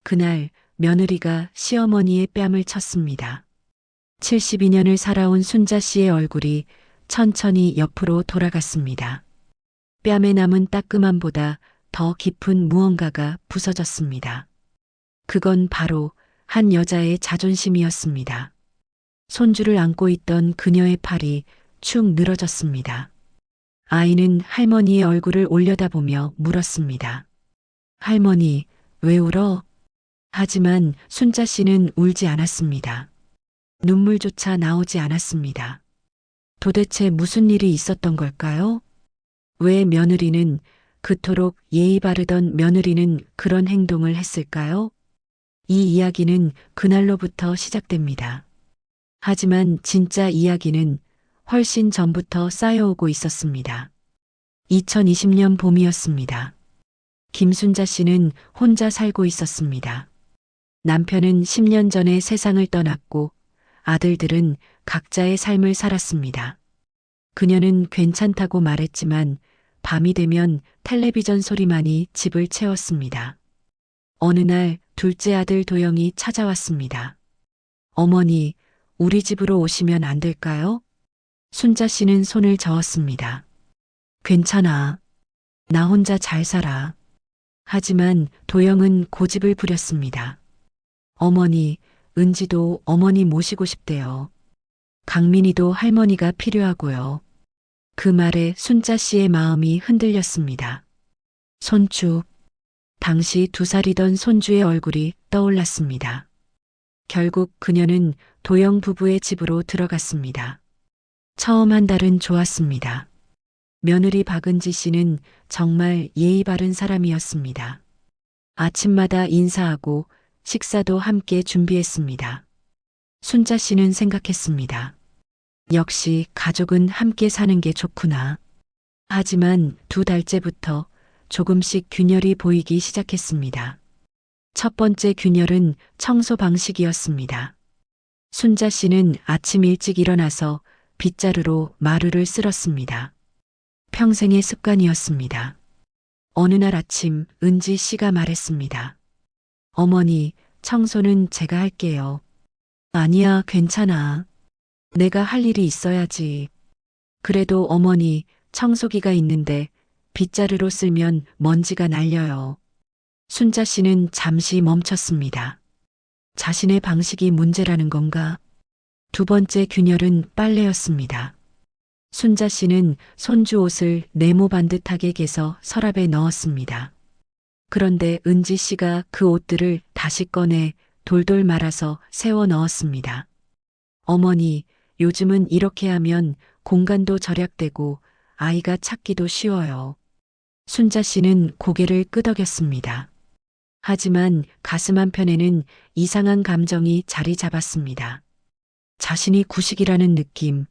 그날 며느리가 시어머니의 뺨을 쳤습니다. 72년을 살아온 순자 씨의 얼굴이 천천히 옆으로 돌아갔습니다. 뺨에 남은 따끔함보다 더 깊은 무언가가 부서졌습니다. 그건 바로 한 여자의 자존심이었습니다. 손주를 안고 있던 그녀의 팔이 축 늘어졌습니다. 아이는 할머니의 얼굴을 올려다보며 물었습니다. 할머니, 왜 울어? 하지만 순자 씨는 울지 않았습니다. 눈물조차 나오지 않았습니다. 도대체 무슨 일이 있었던 걸까요? 왜 며느리는, 그토록 예의 바르던 며느리는 그런 행동을 했을까요? 이 이야기는 그날로부터 시작됩니다. 하지만 진짜 이야기는 훨씬 전부터 쌓여오고 있었습니다. 2020년 봄이었습니다. 김순자 씨는 혼자 살고 있었습니다. 남편은 10년 전에 세상을 떠났고 아들들은 각자의 삶을 살았습니다. 그녀는 괜찮다고 말했지만 밤이 되면 텔레비전 소리만이 집을 채웠습니다. 어느 날 둘째 아들 도영이 찾아왔습니다. 어머니, 우리 집으로 오시면 안 될까요? 순자 씨는 손을 저었습니다. 괜찮아. 나 혼자 잘 살아. 하지만 도영은 고집을 부렸습니다. 어머니, 은지도 어머니 모시고 싶대요. 강민이도 할머니가 필요하고요. 그 말에 순자 씨의 마음이 흔들렸습니다. 손주. 당시 2살이던 손주의 얼굴이 떠올랐습니다. 결국 그녀는 도영 부부의 집으로 들어갔습니다. 처음 한 달은 좋았습니다. 며느리 박은지 씨는 정말 예의 바른 사람이었습니다. 아침마다 인사하고 식사도 함께 준비했습니다. 순자 씨는 생각했습니다. 역시 가족은 함께 사는 게 좋구나. 하지만 2달째부터 조금씩 균열이 보이기 시작했습니다. 첫 번째 균열은 청소 방식이었습니다. 순자 씨는 아침 일찍 일어나서 빗자루로 마루를 쓸었습니다. 평생의 습관이었습니다. 어느 날 아침 은지 씨가 말했습니다. 어머니, 청소는 제가 할게요. 아니야, 괜찮아. 내가 할 일이 있어야지. 그래도 어머니, 청소기가 있는데 빗자루로 쓸면 먼지가 날려요. 순자 씨는 잠시 멈췄습니다. 자신의 방식이 문제라는 건가? 두 번째 균열은 빨래였습니다. 순자 씨는 손주 옷을 네모 반듯하게 개서 서랍에 넣었습니다. 그런데 은지 씨가 그 옷들을 다시 꺼내 돌돌 말아서 세워 넣었습니다. 어머니, 요즘은 이렇게 하면 공간도 절약되고 아이가 찾기도 쉬워요. 순자 씨는 고개를 끄덕였습니다. 하지만 가슴 한편에는 이상한 감정이 자리 잡았습니다. 자신이 구식이라는 느낌.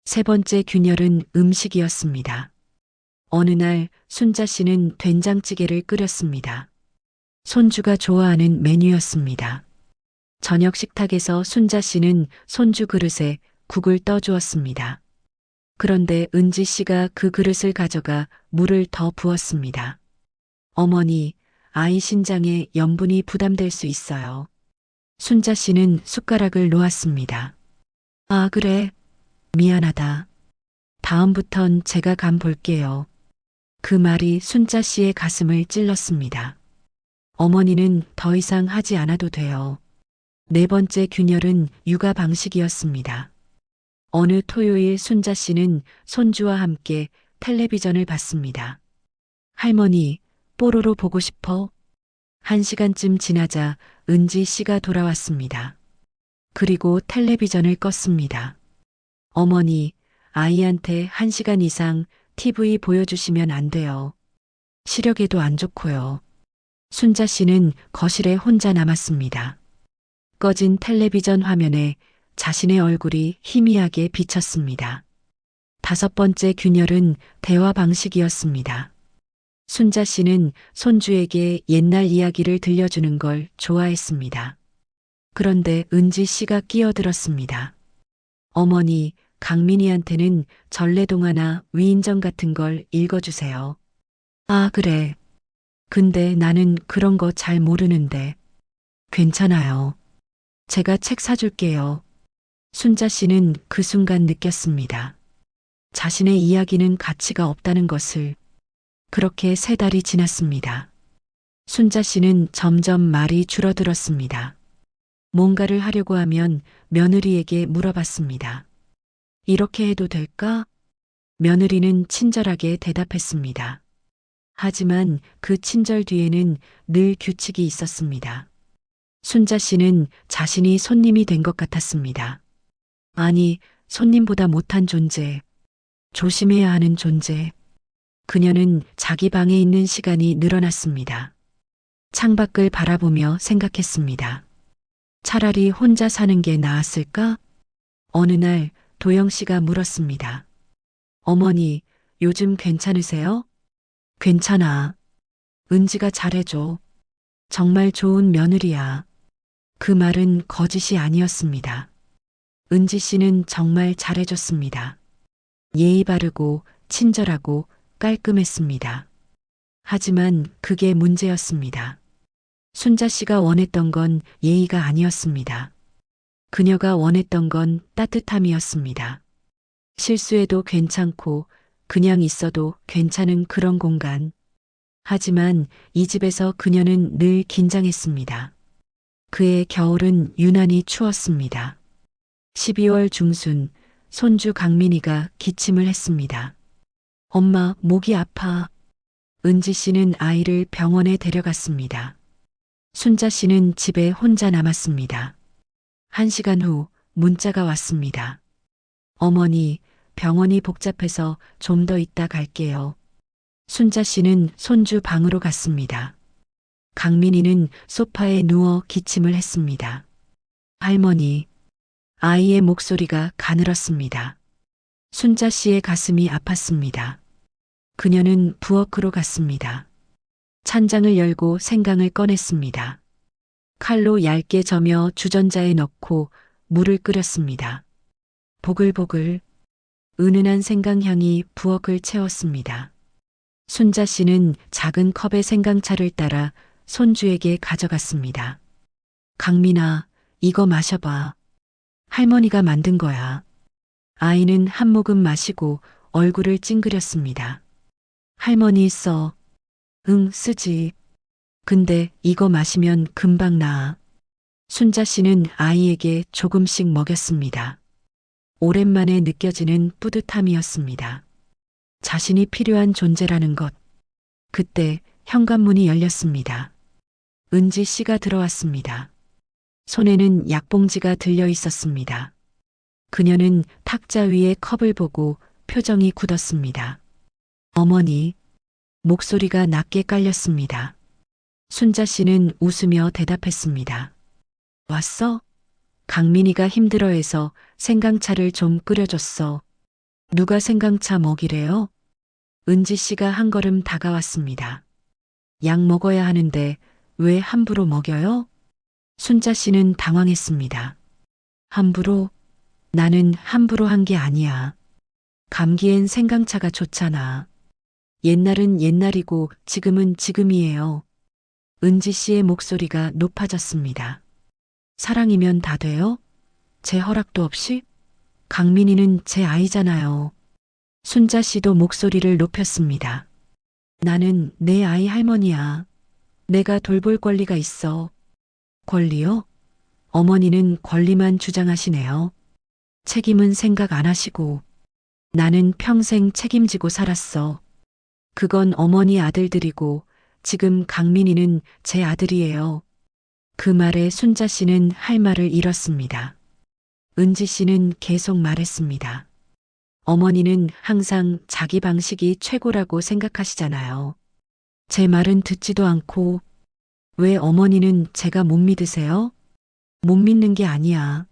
세 번째 균열은 음식이었습니다. 어느 날 순자 씨는 된장찌개를 끓였습니다. 손주가 좋아하는 메뉴였습니다. 저녁 식탁에서 순자 씨는 손주 그릇에 국을 떠주었습니다. 그런데 은지 씨가 그 그릇을 가져가 물을 더 부었습니다. 어머니, 아이 신장에 염분이 부담될 수 있어요. 순자 씨는 숟가락을 놓았습니다. 아, 그래. 미안하다. 다음부턴 제가 간 볼게요. 그 말이 순자 씨의 가슴을 찔렀습니다. 어머니는 더 이상 하지 않아도 돼요. 네 번째 균열은 육아 방식이었습니다. 어느 토요일 순자 씨는 손주와 함께 텔레비전을 봤습니다. 할머니, 뽀로로 보고 싶어? 1시간쯤 지나자 은지 씨가 돌아왔습니다. 그리고 텔레비전을 껐습니다. 어머니, 아이한테 1시간 이상 TV 보여주시면 안 돼요. 시력에도 안 좋고요. 순자 씨는 거실에 혼자 남았습니다. 꺼진 텔레비전 화면에 자신의 얼굴이 희미하게 비쳤습니다. 다섯 번째 균열은 대화 방식이었습니다. 순자 씨는 손주에게 옛날 이야기를 들려주는 걸 좋아했습니다. 그런데 은지 씨가 끼어들었습니다. 어머니, 강민이한테는 전래동화나 위인전 같은 걸 읽어주세요. 아, 그래. 근데 나는 그런 거 잘 모르는데. 괜찮아요. 제가 책 사줄게요. 순자 씨는 그 순간 느꼈습니다. 자신의 이야기는 가치가 없다는 것을. 그렇게 3달이 지났습니다. 순자 씨는 점점 말이 줄어들었습니다. 뭔가를 하려고 하면 며느리에게 물어봤습니다. 이렇게 해도 될까? 며느리는 친절하게 대답했습니다. 하지만 그 친절 뒤에는 늘 규칙이 있었습니다. 순자 씨는 자신이 손님이 된 것 같았습니다. 아니, 손님보다 못한 존재, 조심해야 하는 존재. 그녀는 자기 방에 있는 시간이 늘어났습니다. 창밖을 바라보며 생각했습니다. 차라리 혼자 사는 게 나았을까? 어느 날 도영 씨가 물었습니다. 어머니, 요즘 괜찮으세요? 괜찮아. 은지가 잘해줘. 정말 좋은 며느리야. 그 말은 거짓이 아니었습니다. 은지 씨는 정말 잘해줬습니다. 예의 바르고 친절하고 깔끔했습니다. 하지만 그게 문제였습니다. 순자 씨가 원했던 건 예의가 아니었습니다. 그녀가 원했던 건 따뜻함이었습니다. 실수해도 괜찮고 그냥 있어도 괜찮은 그런 공간. 하지만 이 집에서 그녀는 늘 긴장했습니다. 그의 겨울은 유난히 추웠습니다. 12월 중순 손주 강민이가 기침을 했습니다. 엄마, 목이 아파. 은지 씨는 아이를 병원에 데려갔습니다. 순자 씨는 집에 혼자 남았습니다. 1시간 후 문자가 왔습니다. 어머니, 병원이 복잡해서 좀 더 있다 갈게요. 순자 씨는 손주 방으로 갔습니다. 강민이는 소파에 누워 기침을 했습니다. 할머니, 아이의 목소리가 가늘었습니다. 순자 씨의 가슴이 아팠습니다. 그녀는 부엌으로 갔습니다. 찬장을 열고 생강을 꺼냈습니다. 칼로 얇게 저며 주전자에 넣고 물을 끓였습니다. 보글보글 은은한 생강향이 부엌을 채웠습니다. 순자 씨는 작은 컵의 생강차를 따라 손주에게 가져갔습니다. 강민아, 이거 마셔봐. 할머니가 만든 거야. 아이는 한 모금 마시고 얼굴을 찡그렸습니다. 할머니 써. 응, 쓰지. 근데 이거 마시면 금방 나아. 순자 씨는 아이에게 조금씩 먹였습니다. 오랜만에 느껴지는 뿌듯함이었습니다. 자신이 필요한 존재라는 것. 그때 현관문이 열렸습니다. 은지 씨가 들어왔습니다. 손에는 약봉지가 들려 있었습니다. 그녀는 탁자 위에 컵을 보고 표정이 굳었습니다. 어머니, 목소리가 낮게 깔렸습니다. 순자 씨는 웃으며 대답했습니다. 왔어? 강민이가 힘들어해서 생강차를 좀 끓여줬어. 누가 생강차 먹이래요? 은지 씨가 한 걸음 다가왔습니다. 약 먹어야 하는데 왜 함부로 먹여요? 순자 씨는 당황했습니다. 함부로? 나는 함부로 한 게 아니야. 감기엔 생강차가 좋잖아. 옛날은 옛날이고 지금은 지금이에요. 은지 씨의 목소리가 높아졌습니다. 사랑이면 다 돼요? 제 허락도 없이? 강민이는 제 아이잖아요. 순자 씨도 목소리를 높였습니다. 나는 내 아이 할머니야. 내가 돌볼 권리가 있어. 권리요? 어머니는 권리만 주장하시네요. 책임은 생각 안 하시고. 나는 평생 책임지고 살았어. 그건 어머니 아들들이고 지금 강민이는 제 아들이에요. 그 말에 순자 씨는 할 말을 잃었습니다. 은지 씨는 계속 말했습니다. 어머니는 항상 자기 방식이 최고라고 생각하시잖아요. 제 말은 듣지도 않고. 왜 어머니는 제가 못 믿으세요? 못 믿는 게 아니야.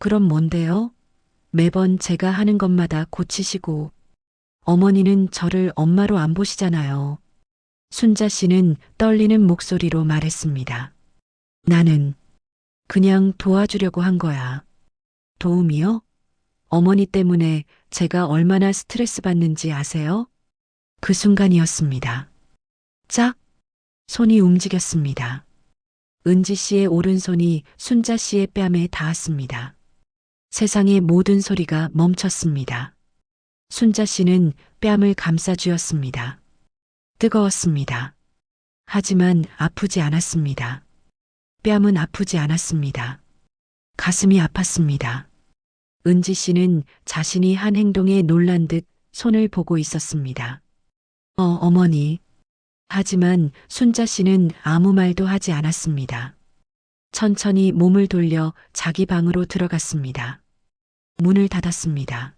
그럼 뭔데요? 매번 제가 하는 것마다 고치시고. 어머니는 저를 엄마로 안 보시잖아요. 순자 씨는 떨리는 목소리로 말했습니다. 나는 그냥 도와주려고 한 거야. 도움이요? 어머니 때문에 제가 얼마나 스트레스 받는지 아세요? 그 순간이었습니다. 짝! 손이 움직였습니다. 은지 씨의 오른손이 순자 씨의 뺨에 닿았습니다. 세상의 모든 소리가 멈췄습니다. 순자 씨는 뺨을 감싸 쥐었습니다. 뜨거웠습니다. 하지만 아프지 않았습니다. 뺨은 아프지 않았습니다. 가슴이 아팠습니다. 은지 씨는 자신이 한 행동에 놀란 듯 손을 보고 있었습니다. 어머니. 하지만 순자 씨는 아무 말도 하지 않았습니다. 천천히 몸을 돌려 자기 방으로 들어갔습니다. 문을 닫았습니다.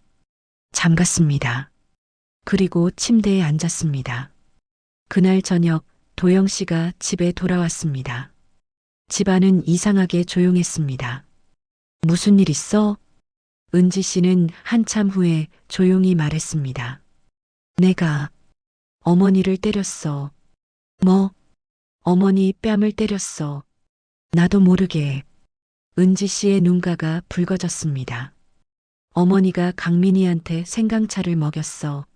잠갔습니다. 그리고 침대에 앉았습니다. 그날 저녁 도영 씨가 집에 돌아왔습니다. 집안은 이상하게 조용했습니다. 무슨 일 있어? 은지 씨는 한참 후에 조용히 말했습니다. 내가 어머니를 때렸어. 뭐? 어머니 뺨을 때렸어. 나도 모르게. 은지 씨의 눈가가 붉어졌습니다. 어머니가 강민이한테 생강차를 먹였어.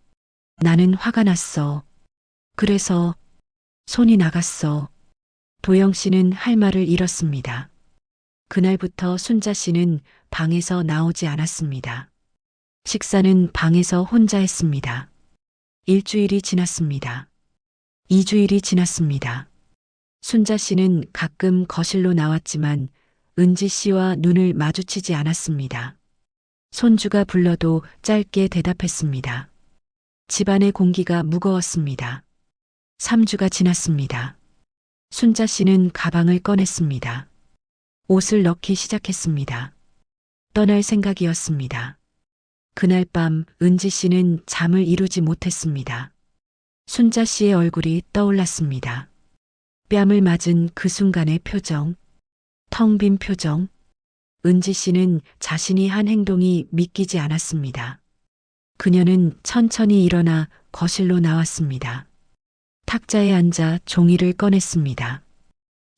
나는 화가 났어. 그래서 손이 나갔어. 도영 씨는 할 말을 잃었습니다. 그날부터 순자 씨는 방에서 나오지 않았습니다. 식사는 방에서 혼자 했습니다. 일주일이 지났습니다. 2주일이 지났습니다. 순자 씨는 가끔 거실로 나왔지만 은지 씨와 눈을 마주치지 않았습니다. 손주가 불러도 짧게 대답했습니다. 집안의 공기가 무거웠습니다. 3주가 지났습니다. 순자 씨는 가방을 꺼냈습니다. 옷을 넣기 시작했습니다. 떠날 생각이었습니다. 그날 밤 은지 씨는 잠을 이루지 못했습니다. 순자 씨의 얼굴이 떠올랐습니다. 뺨을 맞은 그 순간의 표정, 텅 빈 표정. 은지 씨는 자신이 한 행동이 믿기지 않았습니다. 그녀는 천천히 일어나 거실로 나왔습니다. 탁자에 앉아 종이를 꺼냈습니다.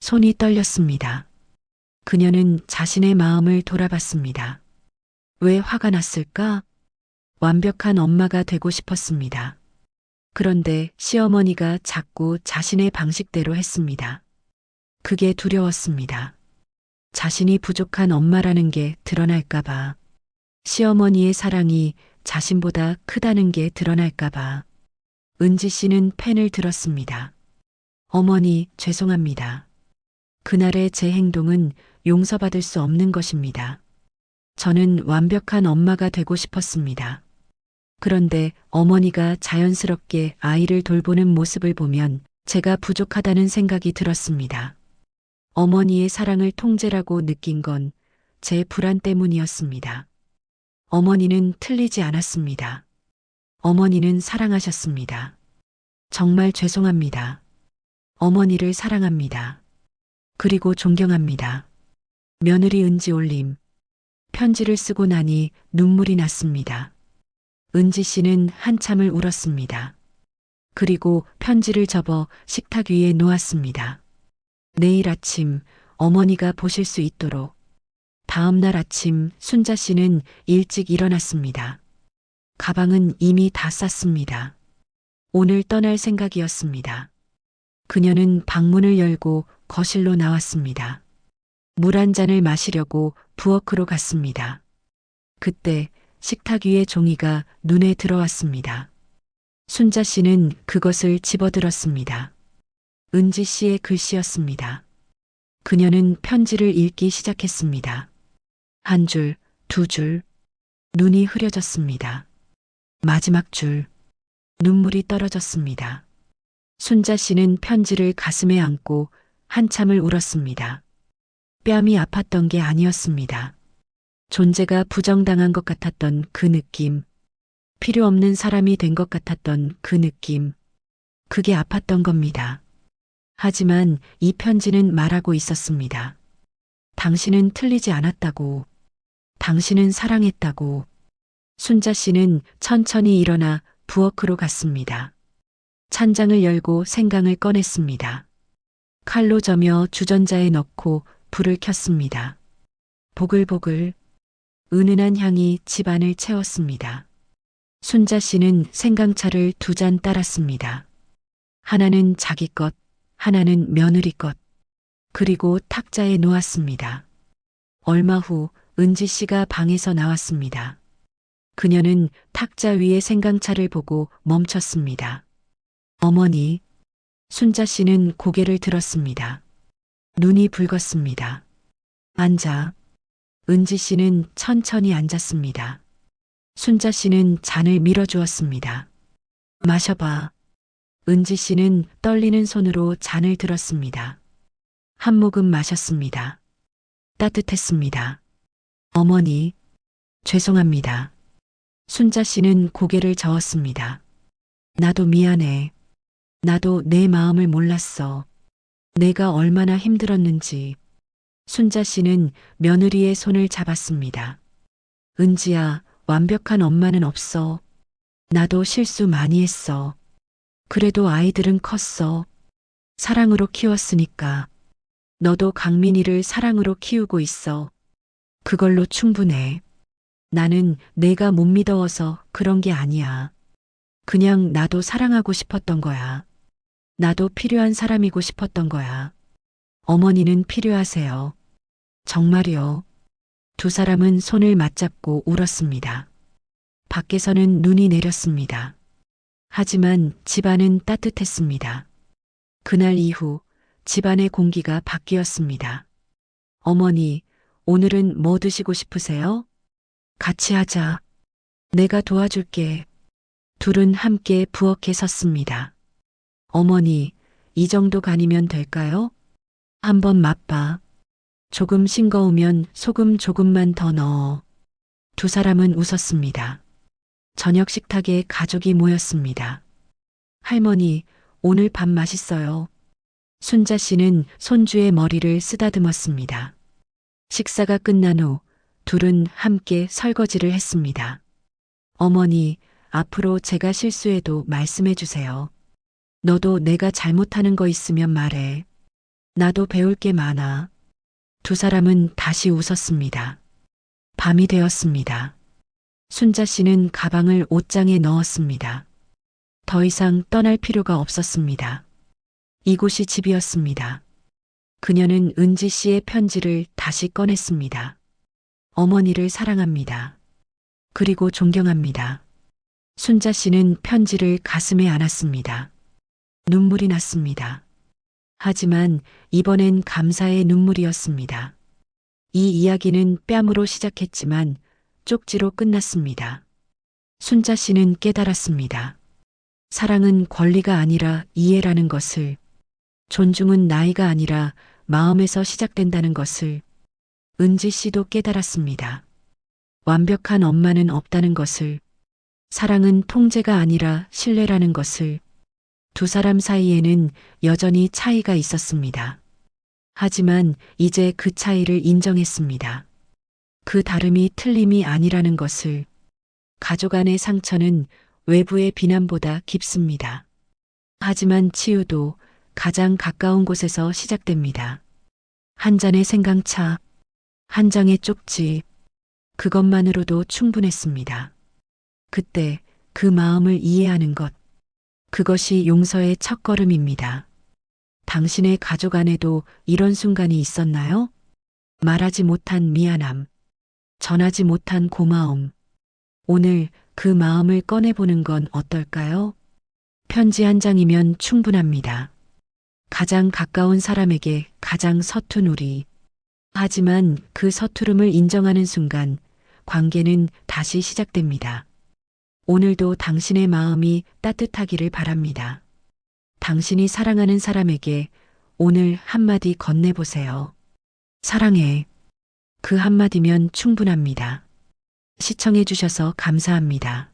손이 떨렸습니다. 그녀는 자신의 마음을 돌아봤습니다. 왜 화가 났을까? 완벽한 엄마가 되고 싶었습니다. 그런데 시어머니가 자꾸 자신의 방식대로 했습니다. 그게 두려웠습니다. 자신이 부족한 엄마라는 게 드러날까봐. 시어머니의 사랑이 자신보다 크다는 게 드러날까봐. 은지 씨는 펜을 들었습니다. 어머니, 죄송합니다. 그날의 제 행동은 용서받을 수 없는 것입니다. 저는 완벽한 엄마가 되고 싶었습니다. 그런데 어머니가 자연스럽게 아이를 돌보는 모습을 보면 제가 부족하다는 생각이 들었습니다. 어머니의 사랑을 통제라고 느낀 건 제 불안 때문이었습니다. 어머니는 틀리지 않았습니다. 어머니는 사랑하셨습니다. 정말 죄송합니다. 어머니를 사랑합니다. 그리고 존경합니다. 며느리 은지 올림. 편지를 쓰고 나니 눈물이 났습니다. 은지 씨는 한참을 울었습니다. 그리고 편지를 접어 식탁 위에 놓았습니다. 내일 아침 어머니가 보실 수 있도록. 다음 날 아침 순자 씨는 일찍 일어났습니다. 가방은 이미 다 쌌습니다. 오늘 떠날 생각이었습니다. 그녀는 방문을 열고 거실로 나왔습니다. 물 한 잔을 마시려고 부엌으로 갔습니다. 그때 식탁 위의 종이가 눈에 들어왔습니다. 순자 씨는 그것을 집어들었습니다. 은지 씨의 글씨였습니다. 그녀는 편지를 읽기 시작했습니다. 한 줄, 두 줄, 눈이 흐려졌습니다. 마지막 줄, 눈물이 떨어졌습니다. 순자 씨는 편지를 가슴에 안고 한참을 울었습니다. 뺨이 아팠던 게 아니었습니다. 존재가 부정당한 것 같았던 그 느낌, 필요 없는 사람이 된 것 같았던 그 느낌, 그게 아팠던 겁니다. 하지만 이 편지는 말하고 있었습니다. 당신은 틀리지 않았다고, 당신은 사랑했다고. 순자 씨는 천천히 일어나 부엌으로 갔습니다. 찬장을 열고 생강을 꺼냈습니다. 칼로 저며 주전자에 넣고 불을 켰습니다. 보글보글 은은한 향이 집안을 채웠습니다. 순자 씨는 생강차를 2잔 따랐습니다. 하나는 자기 것, 하나는 며느리 것. 그리고 탁자에 놓았습니다. 얼마 후 은지 씨가 방에서 나왔습니다. 그녀는 탁자 위에 생강차를 보고 멈췄습니다. 어머니, 순자 씨는 고개를 들었습니다. 눈이 붉었습니다. 앉아. 은지 씨는 천천히 앉았습니다. 순자 씨는 잔을 밀어주었습니다. 마셔봐. 은지 씨는 떨리는 손으로 잔을 들었습니다. 한 모금 마셨습니다. 따뜻했습니다. 어머니, 죄송합니다. 순자 씨는 고개를 저었습니다. 나도 미안해. 나도 내 마음을 몰랐어. 내가 얼마나 힘들었는지. 순자 씨는 며느리의 손을 잡았습니다. 은지야, 완벽한 엄마는 없어. 나도 실수 많이 했어. 그래도 아이들은 컸어. 사랑으로 키웠으니까. 너도 강민이를 사랑으로 키우고 있어. 그걸로 충분해. 나는 내가 못 믿어서 그런 게 아니야. 그냥 나도 사랑하고 싶었던 거야. 나도 필요한 사람이고 싶었던 거야. 어머니는 필요하세요. 정말요. 두 사람은 손을 맞잡고 울었습니다. 밖에서는 눈이 내렸습니다. 하지만 집안은 따뜻했습니다. 그날 이후 집안의 공기가 바뀌었습니다. 어머니, 오늘은 뭐 드시고 싶으세요? 같이 하자. 내가 도와줄게. 둘은 함께 부엌에 섰습니다. 어머니, 이 정도 간이면 될까요? 한번 맛봐. 조금 싱거우면 소금 조금만 더 넣어. 두 사람은 웃었습니다. 저녁 식탁에 가족이 모였습니다. 할머니, 오늘 밥 맛있어요. 순자 씨는 손주의 머리를 쓰다듬었습니다. 식사가 끝난 후 둘은 함께 설거지를 했습니다. 어머니, 앞으로 제가 실수해도 말씀해 주세요. 너도 내가 잘못하는 거 있으면 말해. 나도 배울 게 많아. 두 사람은 다시 웃었습니다. 밤이 되었습니다. 순자 씨는 가방을 옷장에 넣었습니다. 더 이상 떠날 필요가 없었습니다. 이곳이 집이었습니다. 그녀는 은지 씨의 편지를 다시 꺼냈습니다. 어머니를 사랑합니다. 그리고 존경합니다. 순자 씨는 편지를 가슴에 안았습니다. 눈물이 났습니다. 하지만 이번엔 감사의 눈물이었습니다. 이 이야기는 뺨으로 시작했지만 쪽지로 끝났습니다. 순자 씨는 깨달았습니다. 사랑은 권리가 아니라 이해라는 것을, 존중은 나이가 아니라 마음에서 시작된다는 것을, 은지 씨도 깨달았습니다. 완벽한 엄마는 없다는 것을, 사랑은 통제가 아니라 신뢰라는 것을, 두 사람 사이에는 여전히 차이가 있었습니다. 하지만 이제 그 차이를 인정했습니다. 그 다름이 틀림이 아니라는 것을. 가족 안의 상처는 외부의 비난보다 깊습니다. 하지만 치유도 가장 가까운 곳에서 시작됩니다. 한 잔의 생강차, 한 장의 쪽지, 그것만으로도 충분했습니다. 그때 그 마음을 이해하는 것, 그것이 용서의 첫걸음입니다. 당신의 가족 안에도 이런 순간이 있었나요? 말하지 못한 미안함, 전하지 못한 고마움. 오늘 그 마음을 꺼내보는 건 어떨까요? 편지 한 장이면 충분합니다. 가장 가까운 사람에게 가장 서툰 우리. 하지만 그 서투름을 인정하는 순간 관계는 다시 시작됩니다. 오늘도 당신의 마음이 따뜻하기를 바랍니다. 당신이 사랑하는 사람에게 오늘 한마디 건네보세요. 사랑해. 그 한마디면 충분합니다. 시청해주셔서 감사합니다.